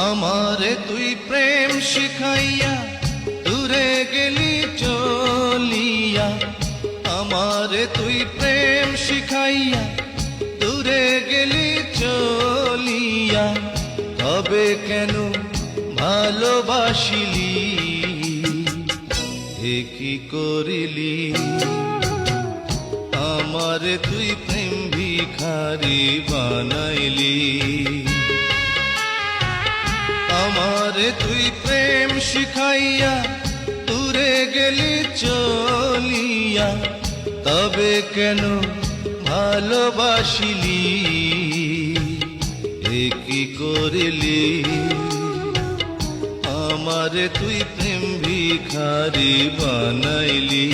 আমারে তুই প্রেম শিখাইয়া দূরে গেলি চলিয়া, আমারে তুই প্রেম শিখাইয়া দূরে গেলি চলিয়া, তবে কেন ভালোবাসিলি এ কি করিলি? আমারে তুই প্রেম ভিখারি বানাইলি, আমারে তুই প্রেম শিখাইয়া দূরে গেলি চলিয়া, তবে কেন ভালোবাসিলি এ কি করিলি? আমারে তুই প্রেম ভিখারি বানাইলি।